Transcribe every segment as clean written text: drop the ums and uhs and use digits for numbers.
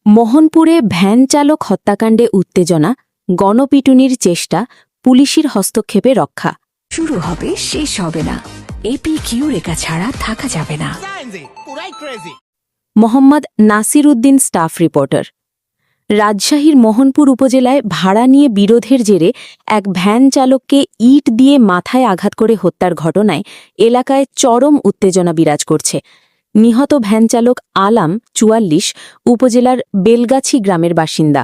মোহনপুরে van চালক হত্যাকাণ্ডে উত্তেজনা, গণপিটুনির চেষ্টা, পুলিশের হস্তক্ষেপে রক্ষা। শুরু হবে, শেষ হবে না। এপিকিউ রেখা ছাড়া থাকা যাবে না। Mohammad Nasir Uddin, staff reporter. রাজশাহীর মোহনপুর উপজেলায় ভাড়া নিয়ে বিরোধের জেরে এক ভ্যান চালককে ইট দিয়ে মাথায় আঘাত করে হত্যার ঘটনায় এলাকায় চরম উত্তেজনা বিরাজ করছে। নিহত ভ্যান চালক আলাম, ৪৪, উপজেলার বেলগাছি গ্রামের বাসিন্দা।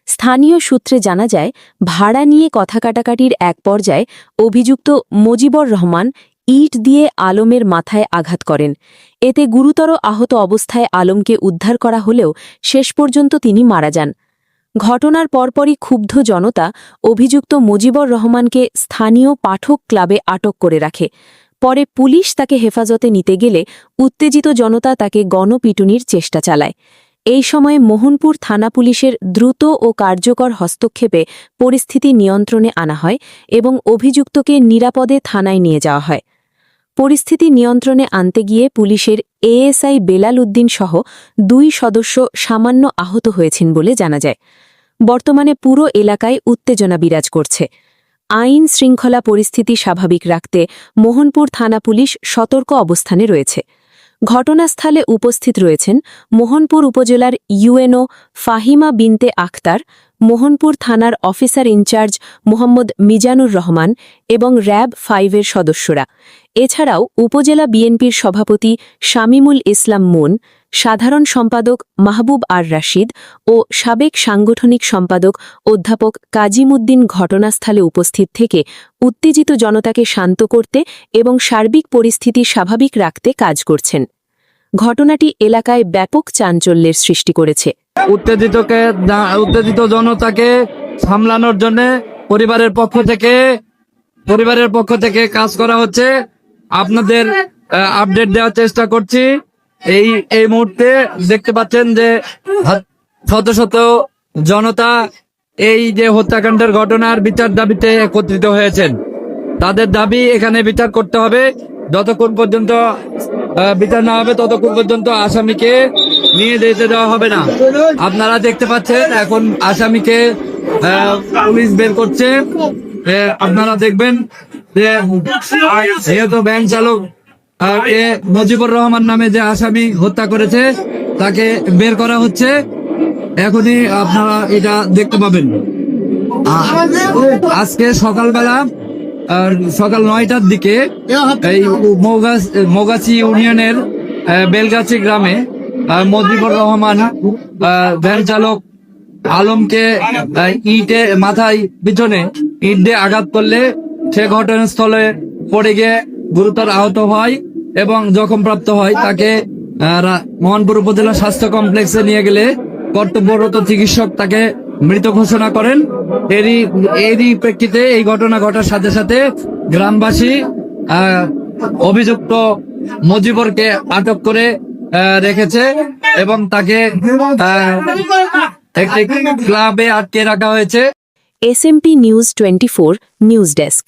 স্থানীয় সূত্রে জানা যায়, ভাড়া নিয়ে কথা কাটাকাটির এক পর্যায়ে অভিযুক্ত মজিবর রহমান ইট দিয়ে আলমের মাথায় আঘাত করেন। এতে গুরুতর আহত অবস্থায় আলমকে উদ্ধার করা হলেও শেষ পর্যন্ত তিনি মারা যান। ঘটনার পরপরই ক্ষুব্ধ জনতা অভিযুক্ত মজিবর রহমানকে স্থানীয় পাঠক ক্লাবে আটক করে রাখে। পরে পুলিশ তাকে হেফাজতে নিতে গেলে উত্তেজিত জনতা তাকে গণপিটুনির চেষ্টা চালায়। এই সময়ে মোহনপুর থানা পুলিশের দ্রুত ও কার্যকর হস্তক্ষেপে পরিস্থিতি নিয়ন্ত্রণে আনা হয় এবং অভিযুক্তকে নিরাপদে থানায় নিয়ে যাওয়া হয়। পরিস্থিতি নিয়ন্ত্রণে আনতে গিয়ে পুলিশের এএসআই বেলাল উদ্দিন সহ 2 সদস্য সামান্য আহত হয়েছেন বলে জানা যায়। বর্তমানে পুরো এলাকায় উত্তেজনা বিরাজ করছে। আইন শৃঙ্খলা পরিস্থিতি স্বাভাবিক রাখতে মোহনপুর থানা পুলিশ সতর্ক অবস্থানে রয়েছে। ঘটনাস্থলে উপস্থিত রয়েছেন মোহনপুর উপজেলার ইউএনও ফাহিমা বিনতে আখতার, মোহনপুর থানার অফিসার ইনচার্জ মোহাম্মদ মিজানুর রহমান এবং র‍্যাব 5-এর সদস্যরা। এছাড়াও উপজেলা বিএনপির সভাপতি শামীমুল ইসলাম মুন, সাধারণ সম্পাদক মাহবুব আর রাশিদ ও সাবেক সাংগঠনিক সম্পাদক অধ্যাপক কাজিমুদ্দিন ঘটনাস্থলে উপস্থিত থেকে উত্তেজিত জনতাকে শান্ত করতে এবং সার্বিক পরিস্থিতি স্বাভাবিক রাখতে কাজ করছেন। ঘটনাটি এলাকায় ব্যাপক চাঞ্চল্যের সৃষ্টি করেছে। উত্তেজিত জনতাকে সামলানোর জন্য পরিবারের পক্ষ থেকে কাজ করা হচ্ছে। আপনাদের আপডেট দেওয়ার চেষ্টা করছি। এই মুহূর্তে দেখতে পাচ্ছেন যে শত শত জনতা এই যে হত্যাকাণ্ডের ঘটনার বিচার দাবিতে একত্রিত হয়েছেন। তাদের দাবি এখানে বিচার করতে হবে। যতক্ষণ পর্যন্ত বিচার না হবে ততক্ষণ পর্যন্ত আসামিকে নিয়ে যেতে দেওয়া হবে না। আপনারা দেখতে পাচ্ছেন এখন আসামিকে পুলিশ বের করছে। আপনারা দেখবেন যে যেহেতু ভ্যান চালক মজিবুর রহমান নামে যে আসামি হত্যা করেছে তাকে বের করা হচ্ছে। এখনই আপনারা এটা দেখতে পাবেন। আজকে সকালবেলা সকাল 9টার দিকে এই মৌগাছি ইউনিয়নের বেলগাছি গ্রামে মজিবুর রহমান ভ্যান চালক আলমকে ইটে মাথায় পিছনে ইট দিয়ে আঘাত করলে সে ঘটনাস্থলে পড়ে গিয়ে গুরুতর আহত হয় এবং জখমপ্রাপ্ত হয়। তাকে মোহনপুর উপজেলা স্বাস্থ্য কমপ্লেক্সে নিয়ে গেলে কর্তব্যরত চিকিৎসক তাকে মৃত ঘোষণা করেন। এরই প্রেক্ষিতে এই ঘটনা ঘটার সাথে সাথে গ্রামবাসী অভিযুক্ত মজিবরকে আটক করে রেখেছে এবং তাকে একটি ক্লাবে আটকে রাখা হয়েছে। SMP news 24 news desk.